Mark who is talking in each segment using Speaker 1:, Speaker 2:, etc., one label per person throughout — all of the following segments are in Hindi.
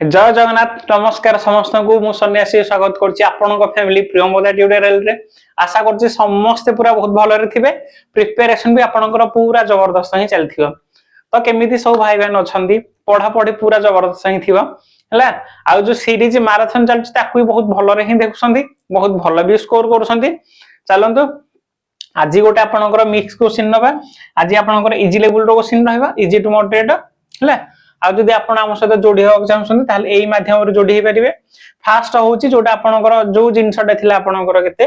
Speaker 1: जय जगन्नाथ नमस्कार समस्त को मु सन्यासी स्वागत करछि आपनक फैमिली प्रियमदा ट्यूटोरियल रे आशा करछि समस्त पूरा बहुत भलो रे थिबे प्रिपरेशन भी आपनकर पूरा जबरदस्त ही चलथियो तो केमिति सब भाई बहन अछंती पढा पढी पूरा जबरदस्त ही थिबो हला आ जो सीरीज मैराथन चलछि ताकू भी बहुत भलो रे ही देखुसंती बहुत भलो भी स्कोर करसंती चलंतु आज गोटे आपनकर मिक्स क्वेश्चन नबा आज आपनकर इजी लेवल रो क्वेश्चन रहबा इजी टू मॉडरेट हला आ जदि आपण हम सहित जोडी होक चाहछन ताले एई माध्यम रे जोडी हे परिबे फास्ट होउची जोटा आपणकर जो जिंसटा थिला आपणकर केते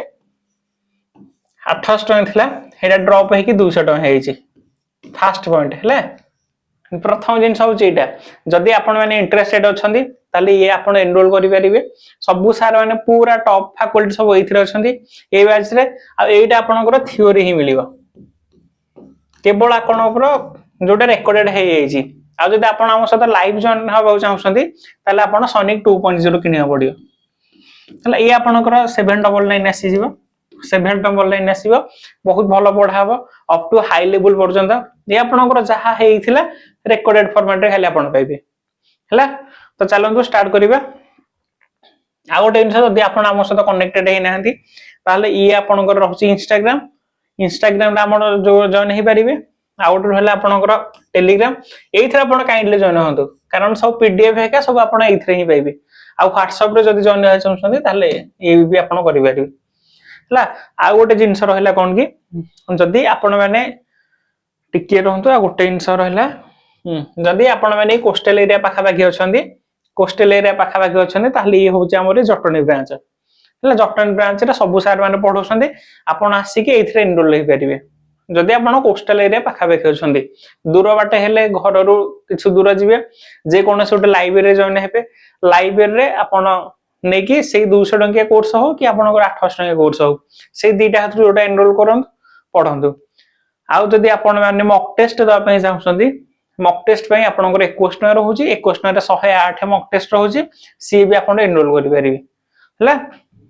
Speaker 1: 28 टका थिला हेडा ड्रॉप हे कि 200 टका हेइची फास्ट पॉइंट हले प्रथम जिंस होउची एटा जदि आपण माने इंटरेस्टेड अछंती ताले ये आपण एनरोल करि परिबे सब सार माने पूरा टॉप फैकल्टी सब एथिरे अछंती ए बैच रे आ एटा आपणकर थ्योरी ही मिलिबो केवल आपणकर जोटा रिकॉर्डेड हे हेइची आ जदि आपण हम सहित लाइव जॉइन होबा चाहछंती ताले आपण सोनिक 2.0 किनिया पडियो हला ए आपणकर 799 आसी जीवो 799 आसीबो बहुत भलो पढाबो अप टू हाई लेवल पर्यंत ए आपणकर जहा हेइथिला रिकॉर्डेड फॉर्मेट रे खाली आपण पाइबे हला तो चलंतु स्टार्ट करिबा आ गोटे इनसे जदि आपण हम सहित कनेक्टेड हे नाहंती ताले ए आपणकर रहउची इंस्टाग्राम रे हमर जो जॉइन हे परिबे आउट रहला आपनकर टेलीग्राम एइथरा आपण काइंडली जॉइन होंतु कारण सब पीडीएफ है का सब आपण एइथरे ही पाइबे आ व्हाट्सएप रे जदी जॉइन होय चाहछन्ती ताले ए भी आपण करि पारिबे हला आ गोटे जिंस रहला कोन की जदी आपण माने टिके रहंतु आ गोटे जिंस रहला जदी आपण माने कोस्टल एरिया पाखा बाकी अछन्ती कोस्टल एरिया पाखा बाकी अछन्ती ताले ए होउची हमर जटनी ब्रांच हला जटनी ब्रांच रे सब सार माने पढोसन्ती आपण आसी के एइथरे एनरोल होई पारिबे जदि आपण कोस्टल एरिया पाखा बाकी अछन्ती दूर बाटे हेले घर रु किछु दूर जिवे जे कोनस उटे लाइब्रेरी जॉइन हेबे लाइब्रेरी रे आपण नेकी से 200 टंकिया कोर्स हो कि आपनकर 800 टंकिया कोर्स हो से दीटा हाथ जोटा एनरोल करंत पढंतु आउ जदि आपण माने मॉक टेस्ट दवा पई चाहछन्ती मॉक टेस्ट पई आपनकर 21 टंका रहउची 21 टंका रे 108 मॉक टेस्ट रहउची सी भी आपण एनरोल करि परिबे हला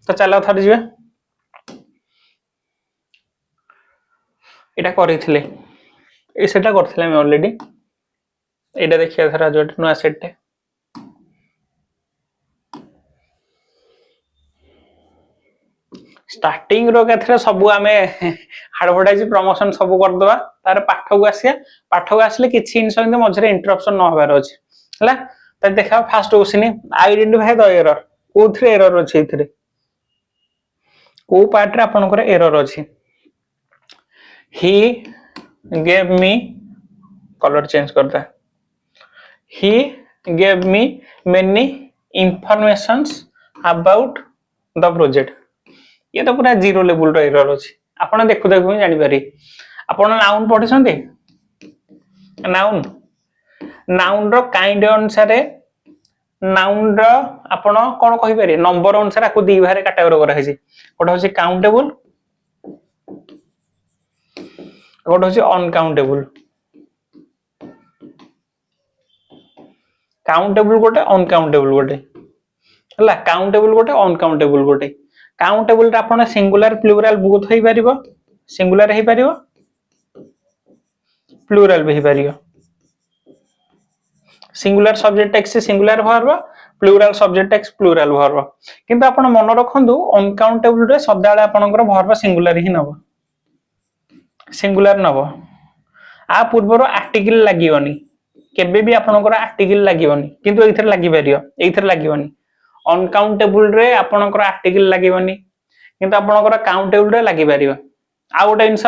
Speaker 1: तो चला थर जिवे एटा करिथिले ए सेटा करथिले हम ऑलरेडी एटा देखिया थरा जोट नो सेट स्टार्टिंग रो केथरे सब आमे एडवर्टाइज प्रमोशन सब कर दवा तार पाठ को आसले किछि इनसंते मझरे इंटरप्शन न होबार अछि हला त देखा first question identify the error कोथरे एरर अछि इथरे को पार्ट रे आपनकर एरर अछि he gave me color change करता he gave me many informations about the project ये तो पूरा जीरो लेवल रो एरर अछि आपण देखु देखु जानि पारि आपण नाउन पढि संते नाउन रो काइंड अनुसार नाउन रो आपण कोन कहि पारि नंबर अनुसार आकु दी भारे कैटेगरी करा है कोटा होछि काउंटेबल गोटे होछि अनकाउंटेबल काउंटेबल गोटे अनकाउंटेबल गोटे हला काउंटेबल गोटे अनकाउंटेबल गोटे काउंटेबल रे आपण सिंगुलर प्लुरल बोथ होई परिबो सिंगुलर हे परिबो प्लुरल भी परिबो singular subject takes singular verb plural subject takes plural verb किंतु आपण मन रखंदु अनकाउंटेबल रे सदाळे आपनकर वर्ब सिंगुलर ही नबो सिंगुलर नबो आ पूर्वर आर्टिकल लागिवनी केबे भी आपनकर आर्टिकल लागिवनी किंतु एथर लागि परियो एथर लागिवनी अनकाउंटेबल रे आपनकर आर्टिकल लागिवनी किंतु आपनकर काउंटेबल रे लागि परियो आ गोटे इंस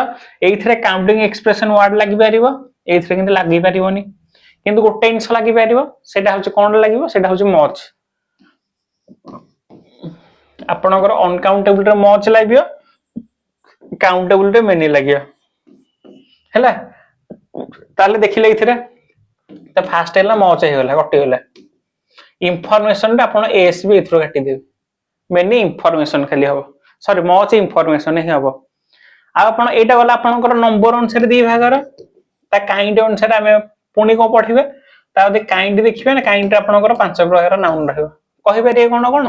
Speaker 1: एथरे काउंटिंग एक्सप्रेशन वर्ड लागि परियो एथरे किंतु लागि परियोनी किंतु गोटे इंस लागि परियो सेटा होचे कोन लागिवो सेटा होचे मच आपनकर अनकाउंटेबल रे मच लागियो काउंटेबल रे मेनी लागियो हैला ताले देखिले इथरे त फास्ट हैला मच हे गला कटि गला इंफॉर्मेशन रे आपण एस भी इथरो काटि देबे मेनी इंफॉर्मेशन खाली हबो सॉरी मच इंफॉर्मेशन हे हबो आ आपण एटा गला आपनकर नंबर अनुसार दी भागर ता काइंड अनुसार हमें पुनी को पढिबे ता यदि काइंड देखिबे ना काइंड रे आपनकर पांच प्रकार नाउन रहबो कहि परिए कोन कोन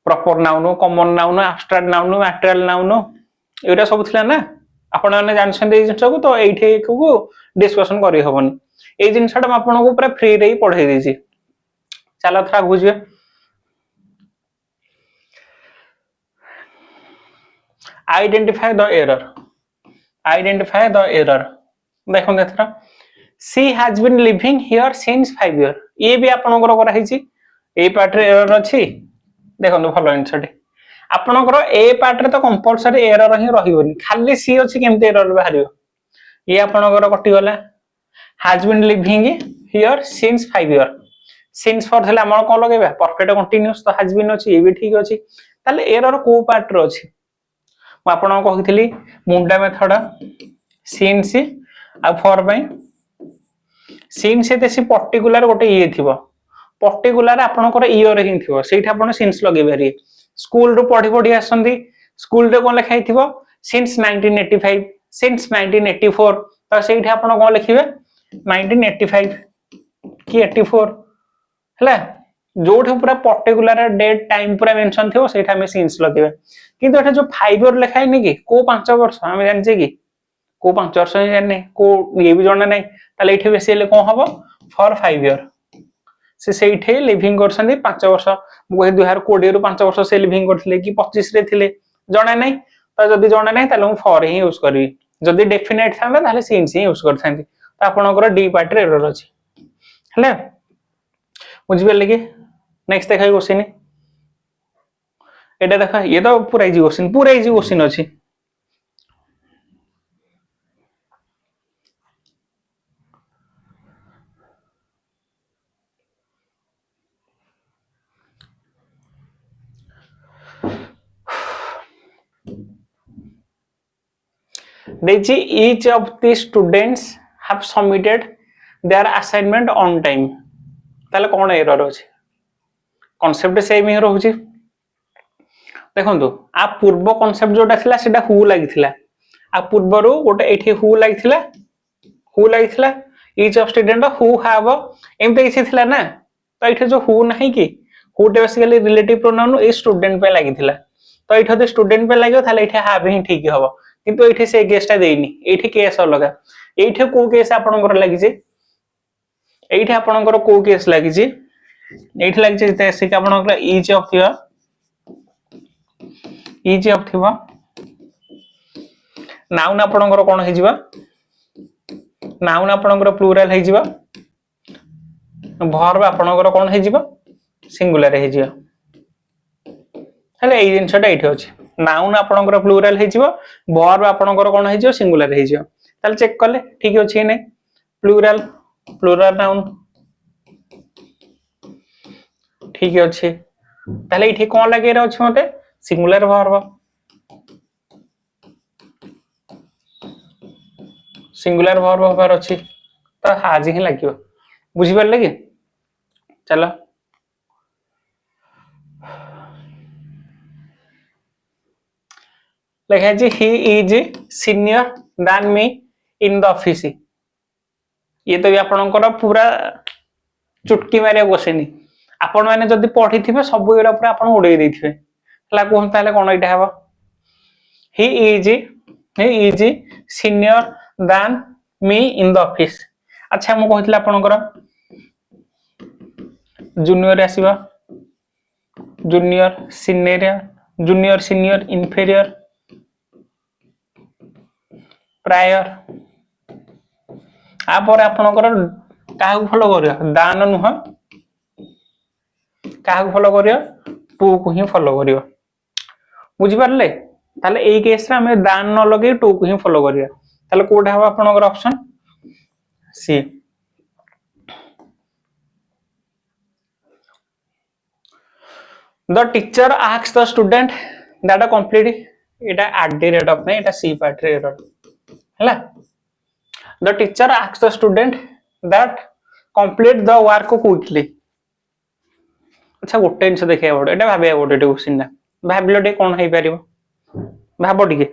Speaker 1: proper noun common noun abstract noun material noun एटा सब थिला ना आपण माने जानछन ए जिंस को तो एठी को डिस्कशन करि हबनी ए जिंसटा हम आपन को पूरा फ्री रे पढाई देछि चलो थोड़ा बुझे आइडेंटिफाई द एरर देखो एथरा she has been living here since 5 year ये भी आपनकर करा हिची ए पार्ट रे एरर अछि देखो भलो आंसर आपनकर ए पार्ट रे तो कंपलसरी एरर ही रहिबोनी खाली सी अछि केमते एरर बाहरियो ये आपनकर कटि गला has been living here since 5 year since for थले हमर कोन लगेबा परफेक्ट कंटीन्यूअस तो हैज बीन अछि ये भी ठीक अछि ताले एरर को पार्ट रे अछि म आपन कहितली मुंडा मेथड सिंस आ फॉर बाय सिंस एते पर्टिकुलर गोटे ये थिबो पर्टिकुलर आपनकर ईयर ही थिबो सेठा आपण सिंस लगै बारी स्कूल रो पढी पढी आसंदी स्कूल रे कोन लिखाई थिबो सिंस 1985 सिंस 1984 तो सेठा आपण कोन लिखिबे 1985 कि 84 हला जोठी पूरा पर्टिकुलर डेट टाइम पूरा मेंशन थिबो सेठा में सिंस लगेबे किंतु एठा जो 5 इयर लिखाई नै कि को 5 वर्ष हम जानचे कि को 5 वर्ष ही जाने को ये भी जणा नै ताले एठी बेसिकली कोन हबो फॉर 5 इयर से सेठे लिविंग करसंदी 5 वर्ष मु 2020 रु 5 वर्ष से लिविंग करथिले कि 25 रे थिले जणा नै तो जदी जणा नै ताले मु फॉर ही यूज करबी जदी डेफिनेट थांदा ताले सिंस ही यूज करथांती तो आपनकर डी पार्ट रे एरर अछि हले बुझि बेले कि नेक्स्ट देखाई क्वेश्चन एटा देखा ये तो पूरा इजी क्वेश्चन अछि each of the students have submitted their assignment on time ताले कोन एरर अछि कांसेप्ट सेम ही रहउची देखंतु आ पूर्व कांसेप्ट जोटा थिला सेटा हु लागिथिला आ पूर्वरु गोटे एठी हु लागिथिला each of student who have एमते किछि थिला ना तो एठी जो हु नाही कि who basically relative pronoun a student पे लागिथिला तो एठी जो स्टूडेंट पे लागियो थाले एठी हैव ही ठीक हबो किंतु एठी से केसटा देइनी एठी केस अलगा एठी को केस आपनकर लागि जे एठी आपनकर को केस लागि जे एठी लागि जे से आपनकर each of थिबा नाउन आपनकर कोन हे जिबा नाउन आपनकर प्लूरल हे जिबा वर्ब आपनकर कोन हे जिबा सिंगुलर हे जिबा हले ए जिंसटा एठी अछि नाउन आपनकर प्लूरल हे जिबा वर्ब आपनकर कोन हे जिबा सिंगुलर हे जिबा ताले चेक करले ठीक अछि नै प्लूरल नाउन ठीक अछि ताले एठी कोन लागे रे अछि मते सिंगुलर वर्ब होबार अछि तो आज ही लागियो बुझि परले कि चलो लिखा जी he is senior than me in the office ये तो भी आपनकर पूरा चुटकी मारिया क्वेश्चन आपण माने जदी पढी थिबे सब एरा पूरा आपण उडै दैथिबे हला कोन ताले कोन एटा हबो he is senior than me in the office अच्छा मु कहथिला आपनकर जूनियर आसीबा जूनियर सीनियर इंफीरियर प्रायर आ पर आपनकर काहू फॉलो करियो दान नुह काहू फॉलो करियो टू को ही फॉलो करियो बुझि परले ताले एई केस रे हम दान न लगे टू को ही फॉलो करियो ताले कोडा हबा आपनकर option C the teacher asks the student that complete এটা at the rate of नहीं এটা C part रे error हैला the teacher asks the student that complete the work quickly अच्छा गोटे जिंस देखिया पड़ो एटा भाबिया गोटे क्वेश्चन ना भाबिलो टे कोन हेई परिबो भाबो टिके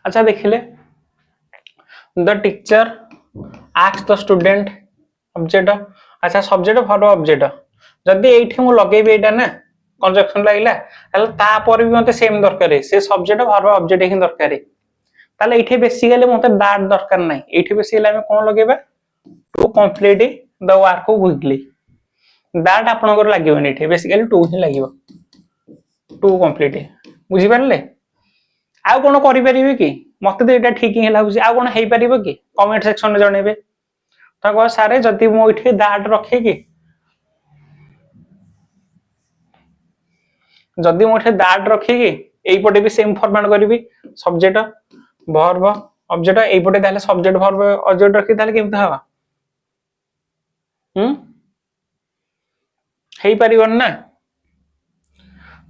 Speaker 1: अच्छा देखिले the teacher ask the student object अच्छा सब्जेक्ट वर्ब ऑब्जेक्ट जदि एठी मु लगेबी एटा ना कंजक्शन लागला ताले तापर भी मते सेम दरकार से सब्जेक्ट वर्ब ऑब्जेक्ट ही दरकार ताले एठी बेसिकली मते दैट दरकार नै एठी बेसिकली हम कोन लगेबा to complete the work quickly that आपनकर लागिबो एठी बेसिकली टू ही लागिबो टू कंप्लीट बुझी परले आ कोन करि परिबे कि मते तो एटा ठीक ही लागु आ कोन हेई परिबो कि कमेंट सेक्शन में जणेबे तो कह सारे जदि मु एठी दैट रखे कि जदि मु एठी दैट रखे कि एई पटे भी सेम फॉर्मेट करबी सब्जेक्ट वर्ब ऑब्जेक्ट एई पटे ताले सब्जेक्ट वर्ब ऑब्जेक्ट रखी ताले केमता हवा हेई परिबन ना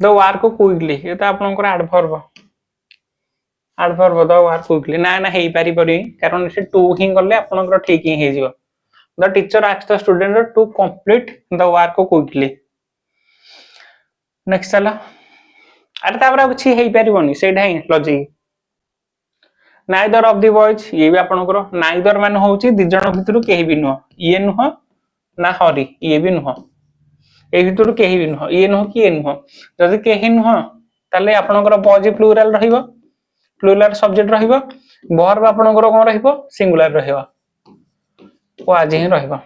Speaker 1: द वर्क क्विकली ये तो आपनकर एडवर्ब द वर्क क्विकली ना ना हेई पारि परि कारण से टू ही गले आपनकर ठीक ही हे जिवो the teacher asked the student to complete the work quickly next चला अरे तापर कुछ हेई परिबनी सेटा ही logic neither of the boys ये भी आपनकर नाइदर मान होउची दि जण भितरु केही भी नुह ये नुह ना हरी ये भी नुह ए भितरु केही भी नुह ये नुह कि ये नुह जदि केही नुह ताले आपनकर बॉयज प्लूरल रहिबो प्लूरल सब्जेक्ट रहिबो वर्ब आपनकर कोन रहिबो सिंगुलर रहिबो वाज ही रहिबो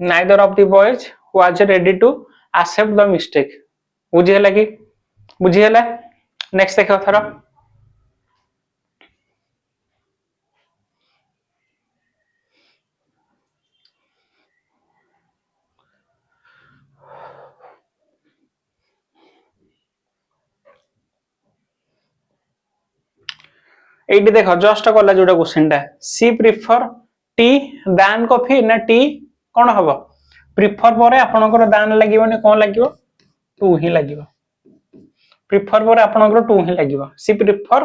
Speaker 1: neither of the boys was ready to accept the mistake बुझी हला कि बुझी हला नेक्स्ट देखो थरो एटी देखो जस्ट कला जोटा क्वेश्चन सी प्रिफर टी दान कॉफी ना टी कौन हम प्रिफर पर आपनकर दान लागिबो कौन लागिबो टू ही लागिबो प्रिफर पर आपनकर टू ही लागिबो she prefer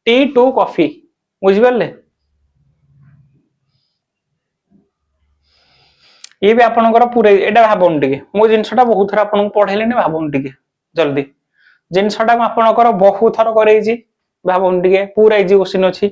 Speaker 1: tea to coffee बुझि परले ये भी आपनकर पूरे एटा भाबन टिके मो जिंसटा बहुत थरा आपन पढेले ने भाबन टिके जल्दी जिंसटा म आपनकर बहुत थरा करै छी भाबन टिके पूरा इजी क्वेश्चन अछि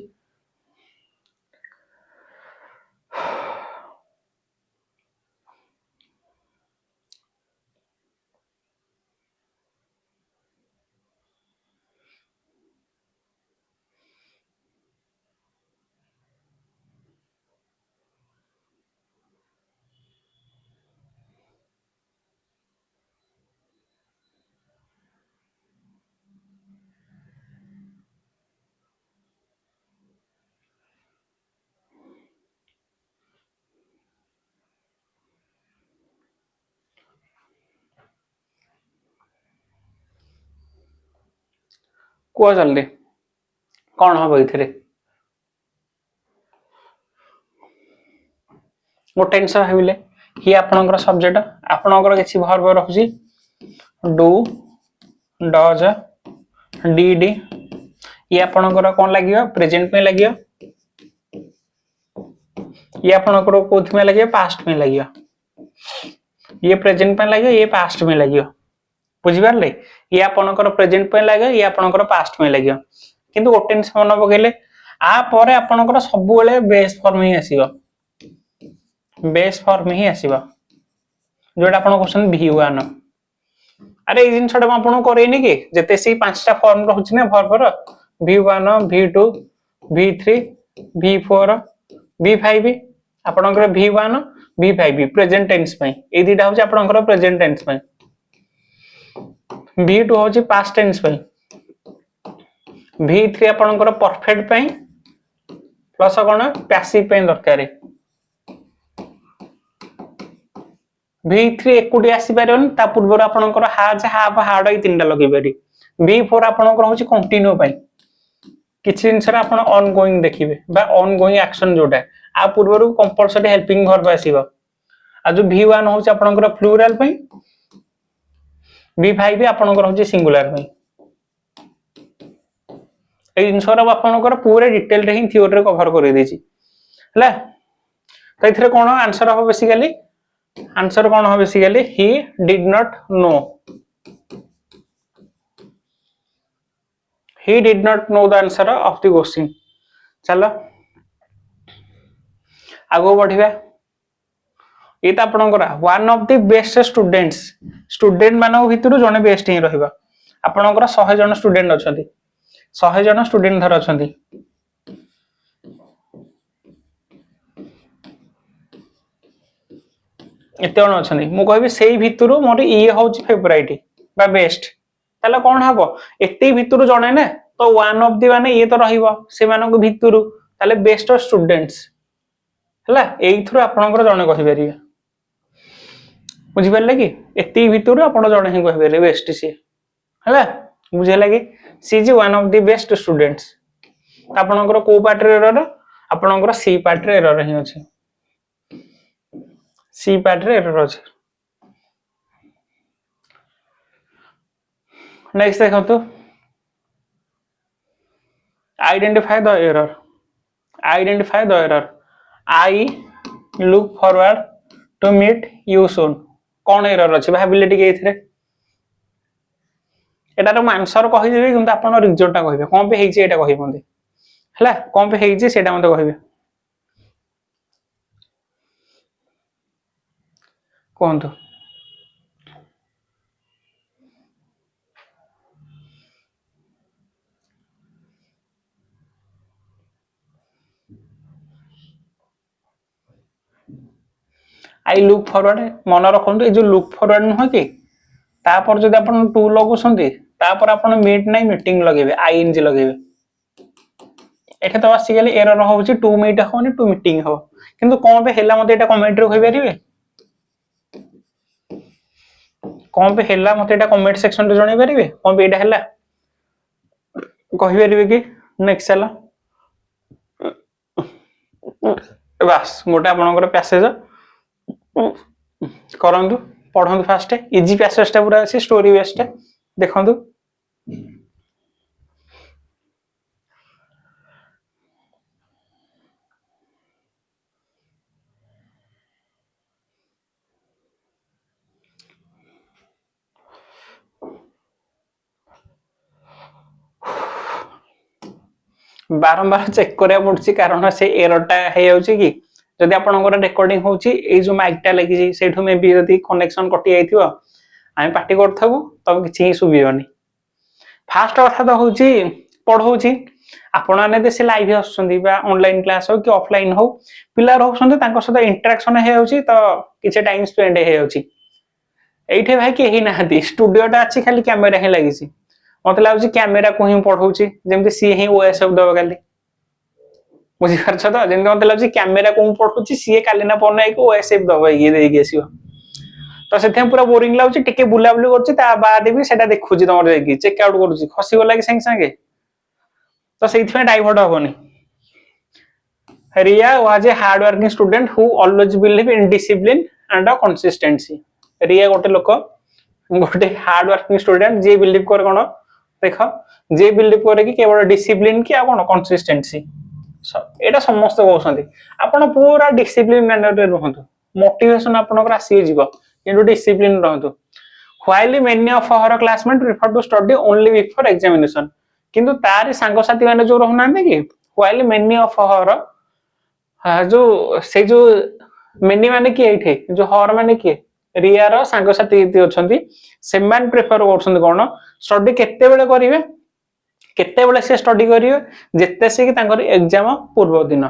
Speaker 1: को जल्दी कौन हम इथिरे गोटे जिनस भाविले ही आपनकर सब्जेक्ट आपनकर किछि वर्ब रखुची डू डज डिड ये आपनकर कोन लागियो प्रेजेंट में लागियो ये आपनकर कोथ में लागियो पास्ट में लागियो ये प्रेजेंट में लागियो ये पास्ट में लागियो बुझि परले ये आपनकर प्रेजेंट में लागियो ये आपनकर पास्ट में लागियो किंतु गोटे जिनस मन पकेले आ परे आपनकर सब बेले बेस फॉर्म ही आसीबो बेस फॉर्म ही आसीबो जोटा आपन क्वेश्चन v1 अरे ई जिनसटा म आपन करेनी कि जते सी पांचटा फॉर्म रहउछि ने वर्ब रो v1 v2 v3 v4 v5 आपनकर v1 v5 प्रेजेंट टेंस में ए दिटा होछि आपनकर प्रेजेंट टेंस में v2 होछि पास्ट टेंस में v3 आपनकर परफेक्ट पे प्लस कोन पैसिव पे दरकारी v3 एकुटी आसी परन ता पूर्व आपनकर हाज हाफ हार्ड ई तीनटा लगे पारि v4 आपनकर होछि कंटिन्यू पई किछि जिनसरा आपण ऑन गोइंग देखिबे बा ऑन गोइंग एक्शन जोटा आ पूर्वरु कंपलसरी हेल्पिंग वर्ब आसीबो आ जो v1 होछि आपनकर प्लूरल पई v5 भी आपनकर होछि सिंगुलर पई ए जिनसरा आपनकर पूरे डिटेल रे ही थ्योरी रे कवर कर देछि हला तो इथरे कोन आंसर हो बेसिकली आंसर कौन हो basically he did not know he did not know the answer of the question चलो आगो बढ़िबा ये तो आपनकर one of the best students student मान भितर जड़े बेस्ट ही रहा आपनकर 100 जन स्टूडेंट अच्छा 100 जन स्टूडेंट धर अच्छा एत जन अच्छा मुझे से भितर मोर ये हूँ फेवराइट बा बेस्ट ताले कौन हम एत भितर जड़े ना तो वन ऑफ दी माने ये तो रही भितर ताले बेस्ट स्टूडेंट्स है यही आपंकर जड़े कहीपर बुझिपारे कि एत भितर आप जड़े ही कहीपर बेस्ट सी है बुझेगा कि she is one of the best students आपनकर को पार्ट एरर आपनकर सी पार्ट एरर ही अच्छे सी पार्ट एरर अच्छे नेक्स्ट देखो identify the error I look forward to meet you soon कौन एरर अच्छे भाविले टिके एटार मु आंसर कहीदेवी कि आप रिजल्टा कहे कौन पे होता कहे मत है कौन पे होता मत कहे कहतु आई लुक फॉरवर्ड मन रखु ये जो लुक फॉरवर्ड नुह कि तापर जब आप टू लगुंट तापर आप मीट ना मीटिंग लगे आईएनजी लगे एठे तो आसिकली एरर होची टू मीट होनी टू मीटिंग हो किंतु कौन पे हेला मते एटा कमेंट रे कहि परिबे कौन पे हेला मते एटा कमेंट सेक्शन रे जणाई परिबे कौन पे एटा हेला कहि परिबे कि नेक्स्ट चला बस गोटे आपनकर पैसेज करंतु पढ़ंतु फास्ट इजी पैसेज टा पूरा अछि स्टोरी बेस्ड देखंतु बारंबार चेक करिया पड़छि कारण से एररटा हे जाउछि कि जदि आपनकर रेकॉर्डिंग होउछि ए जो माइकटा लागि सेठो मे भी जदि कनेक्शन कटि जाइथिबो आमे पार्टी करथबो तब किछि सुबियोनी फास्ट कथा तो होउछि पढौछि आपण माने देसे लाइव आछुंदी बा ऑनलाइन क्लास हो कि ऑफलाइन हो पिला रहउछंती तांको सदा इंटरेक्शन हे जाउछि तो किछि टाइम स्पेंड हे जाउछि एइठे भाई केही नाहती स्टूडियोटा अछि खाली कैमरा हे लागिछि मत लागुछि कैमरा को ही पढौछि जेमति सी ही ओएस ऑफ दबा खाली बुझी पारछ तो जेमति मत लागुछि कैमरा को पढौछि सी काली ना पने एक ओएस ऑफ दबा ये देगी आसीबो तो सेथे पूरा बोरिंग लागुछि टिके बुला बुली करछि ता बाद भी सेटा देखुछि तमर जाकी चेक आउट करूछि खसी गला कि संग संगे तो सेइथमे divert होबनी Ria was a hardworking student who always believed in discipline and consistency. Ria गोटे लोक गोटे हार्डवर्किंग स्टूडेंट जे बिलीव कर कोन देख जे बिलीव करे कि केवल डिसिप्लिन कि आ कोन कंसिस्टेंसी एटा समस्त कहउछंती आपण पूरा डिसिप्लिन मैनर रे रहंतु मोटिवेशन आपनकर आसी जीवो किंतु discipline रहंतु while many of our classmates prefer to study only before examination किंतु तारि संग साथी माने जो रहनांते कि while many of our जो से जो मेनी माने कि एठे जो हर माने कि रिया रो संग साथी इति अछंती सेमान प्रेफर करछन कोन स्टडी केते बेले करिवे केते बेले से स्टडी करिवे जेते से कि तांकर एग्जाम पूर्व दिन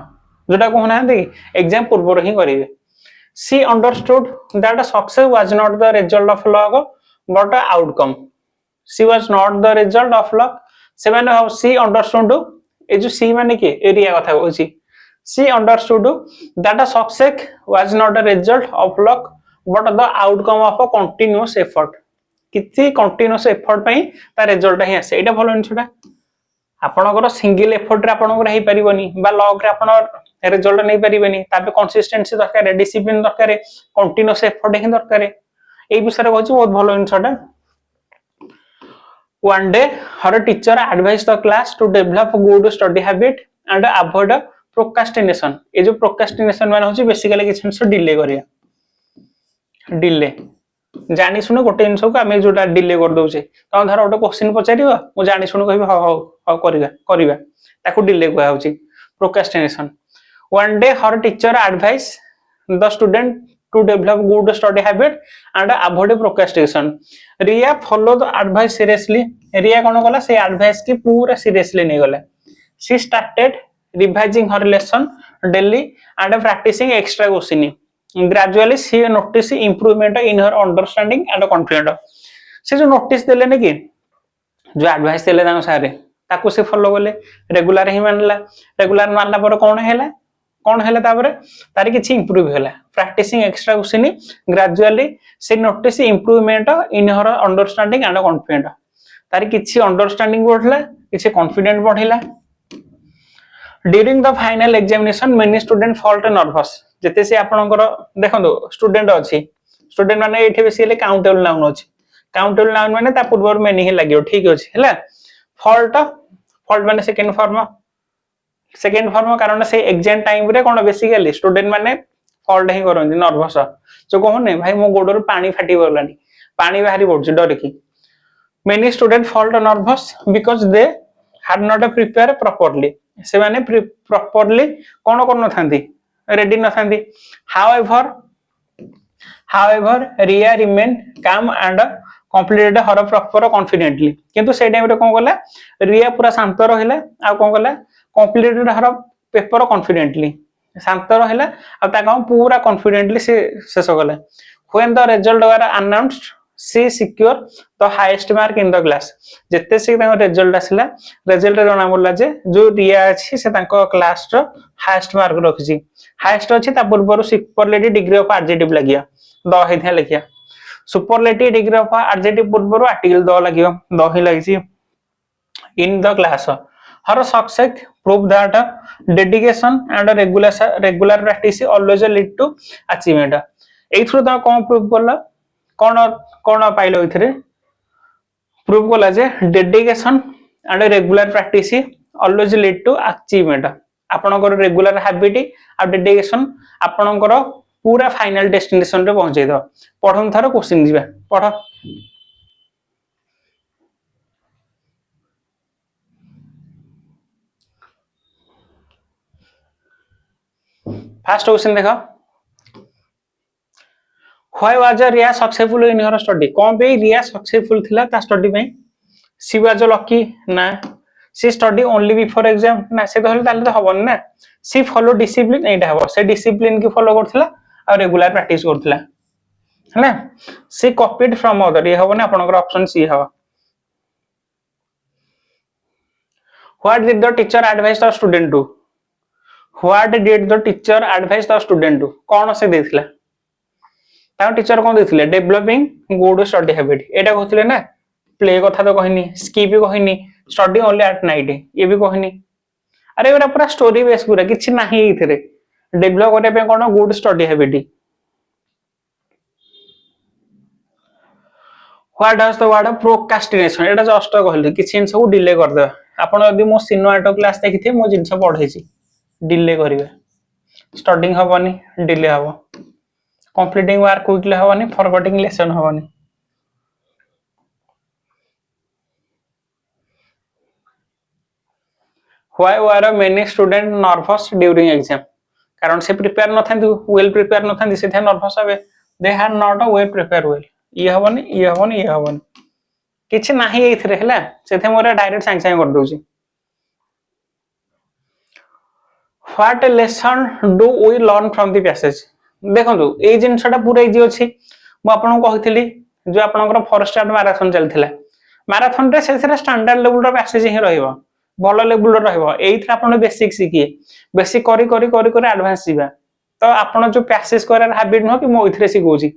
Speaker 1: जोटा कहना कि एग्जाम पूर्व ही करिवे she understood that success was not the result of luck but outcome she was not the result of luck से माने सी अंडरस्टूड ए जो सी माने कि एरिया कथा होची She understood that a success was not a result of luck but the outcome of a continuous effort. किछि continuous effort पई ता रिजल्ट ही आसे एटा भलो इनछटा आपनकर सिंगल एफर्ट रे आपनकर हेइ परिबनी बा लक रे आपन रिजल्ट नै परिबनी ताबे कंसिस्टेंसी दरकार डिसिप्लिन दरकार कंटीन्यूअस एफर्ट ही दरकार एई विषय रे कहछि बहुत भलो इनछटा One day her teacher advised the class to develop good study habit and avoid procrastination ए जो प्रोक्रास्टिनेशन माने होची बेसिकली कि सेंस डिले करिया डिले जानि सुनो गोटे जिंस को आमे जोटा डिले कर दोछे त धर गोटे क्वेश्चन पचारिबो मु जानि सुनो कहबी ह ह करिबा ताको डिले कहै होची procrastination one day her teacher advise the student to develop good study habit and avoid procrastination. Ria follow the advice seriously. Ria कौन कला से advice की पूरा seriously नहीं गला. She started revising her lesson daily and practicing extra questioning. Gradually she noticed improvement in her understanding and confidence. से जो notice देले ने कि जो advice देले तांको सारे ताको से follow कले regular ही मानला पर कौन हैला तापर तारी किछि इंप्रूव हैला प्रैक्टिसिंग एक्स्ट्रा क्वेश्चन ग्रेजुअली से notice improvement in her understanding and confident तारी किछि अंडरस्टैंडिंग बढ़ला किछि कॉन्फिडेंट बढ़िला during the final examination many student fault nervous जते से आपनकर देखंदो स्टूडेंट अछि स्टूडेंट माने एठी बेसिकली काउंटेबल नाउन अछि माने ता पूर्व मेनी ही लागियो ठीक अछि हैला फॉल्ट माने सेकेंड फॉर्म कारण से एग्जाम टाइम रे कोन बेसिकली स्टूडेंट माने फॉल्ट ही करन नर्वस जो कहने भाई मो गोडर पानी फाटी गलानी पानी बाहरी पड़छ डर की many student fault nervous because they had not prepare properly से माने प्रॉपर्ली कोन करन थांती रेडी न थांती however Riya remain calm and completed her proper confidently किंतु से टाइम रे कोन गला रिया पूरा शांत रहिला आ कोन गला कंप्लीटेड हर पेपर कॉन्फिडेंटली शांत रहिला आ ता काम पूरा कॉन्फिडेंटली से शेष गला when the result were announced she secured the highest mark in the class जत्ते से ता रिजल्ट आसिला रिजल्ट रे जणा बोलला जे जो रिया अछि से तांको क्लास रो हाईएस्ट मार्क रखिछि हाईएस्ट अछि ता पूर्व सुपरलेटिव डिग्री ऑफ एडजेक्टिव लागिया द हेथिया लिखिया सुपरलेटिव डिग्री ऑफ एडजेक्टिव पूर्व आर्टिकल द लागियो द ही लागिछि in the class her success prove that dedication and regular practice always lead to achievement एथरो ता कोन प्रूव करला कोन पाइलो इथरे प्रूव करला जे dedication and regular practice always lead to achievement आपनकर रेगुलर हैबिट आ डेडिकेशन आपनकर पूरा फाइनल डेस्टिनेशन रे पहुंचै दो पढन थरो क्वेश्चन दिबा पढ फर्स्ट क्वेश्चन देखो why was Riya successful in her study कोन पे रिया सक्सेसफुल थिला ता स्टडी में सी वाज लकी ना सी स्टडी ओनली बिफोर एग्जाम ना से कहले ताले तो हबन ना सी फॉलो डिसिप्लिन एटा हबो से डिसिप्लिन की फॉलो करथिला और रेगुलर प्रैक्टिस करथिला हैना सी कॉपीड फ्रॉम अदर ये हबो ना आपनकर ऑप्शन सी हबो what did the teacher advise the student to What did the teacher advise the student to कौन से देथिला ता टीचर कोन देथिले डेवलपिंग गुड स्टडी हैबिट एटा कहथिले ना प्ले कथा तो कहनी स्किप भी कहनी स्टडी ओनली एट नाइट ये भी कहनी अरे एरा पूरा स्टोरी बेस पूरा किछि नाही इथरे डेवलप करे पे कोन good study habit what does the word procrastination एटा जस्ट कहले किछि जिंस को डिले कर दे आपण यदि मो सिनोआटो क्लास देखिथे मो जिंस पढैछि डिले करिवे स्टार्टिंग हबनी डिले हबो कंप्लीटिंग वर्क क्विकली हबनी फॉरगेटिंग लेसन हबनी why were many student nervous during exam कारण से प्रिपेयर न थांती वेल प्रिपेयर न थांती से थे नर्वस हबे दे had not a well prepare well ये हबनी किछि नाही एथरे हला से थे मोरा डायरेक्ट सांग कर दोची What lesson do we learn from the passage देखंतु ए जिंसटा पूरा इजी अछि मु आपन को कहितली जो आपनकर फॉरेस्ट मैराथन चलथिला मैराथन रे सेथरे स्टैंडर्ड लेवल रो पैसेज ही रहइबो भलो लेवल रो रहइबो एइथरा आपन बेसिक सिकिए बेसिक करी एडवांस जीवा तो आपन जो पैसेज करार हैबिट न कि मो इथरे सिकोची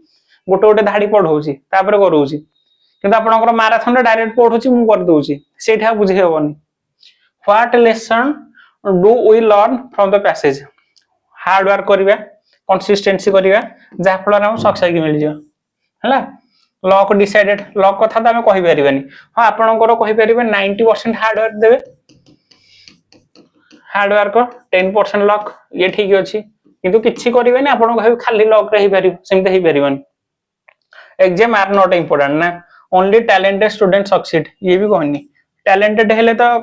Speaker 1: गोटे धाडी पढौची तापर करूची किंतु आपनकर मैराथन रे डायरेक्ट पढौची मु कर दोची सेठा बुझे होबनी what lesson do we learn from the passage hard work करिवा कंसिस्टेंसी करिवा जा फल हम सक्सेस मिल जियो हला लक डिसाइडेड लक कथा त हम कहि परिबानी हां आपनकर कहि परिबे 90% हार्ड वर्क देबे हार्ड वर्क 10% लक ये ठीक अछि किंतु किछि करिबेनी आपन कहबे खाली लक रही परिबो सेमते ही परिबोनी एग्जाम आर नॉट इंपोर्टेंट ना ओनली टैलेंटेड स्टूडेंट सक्सीड ये भी कहनी टैलेंटेड हेले तो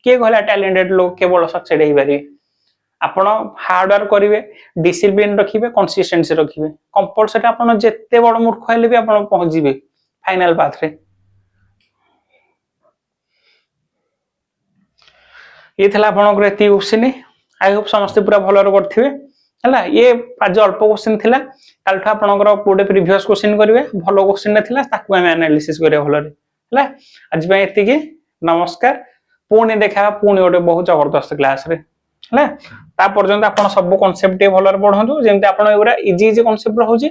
Speaker 1: के कहला टैलेंटेड लोग केवल सक्सेस ही पारे आपण हार्ड वर्क करेंगे, डिसिप्लिन रखिए, कंसिस्टेंसी रखिए, कंपलसरी आपण जेते बड़ मूर्ख हेले भी आपण पहुंच जिवे फाइनल पाथ रे। ये थला आपनकर एति क्वेश्चन। आई होप समस्त पूरा भलो करथिबे हला। ये आज अल्प क्वेश्चन थिला, काल ठा आपनकर कोडे प्रीवियस क्वेश्चन करिवे, भलो क्वेश्चन थिला ताकू हम एनालिसिस करिवे भलो रे हला। आज पे एति की नमस्कार, पुणी देखा पुणी गोटे बहुत जबरदस्त क्लास रे हला। ता पर्यंत आपण सब कांसेप्ट भलो रे पढंतु, जेंति आपण एगुरा इजी इजी कांसेप्ट रहउची,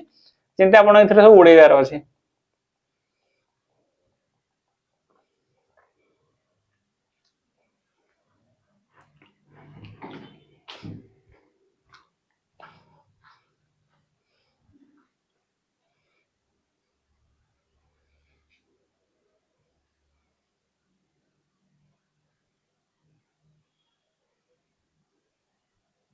Speaker 1: जेंति आपण एथरे सब उड़ेगार अछि।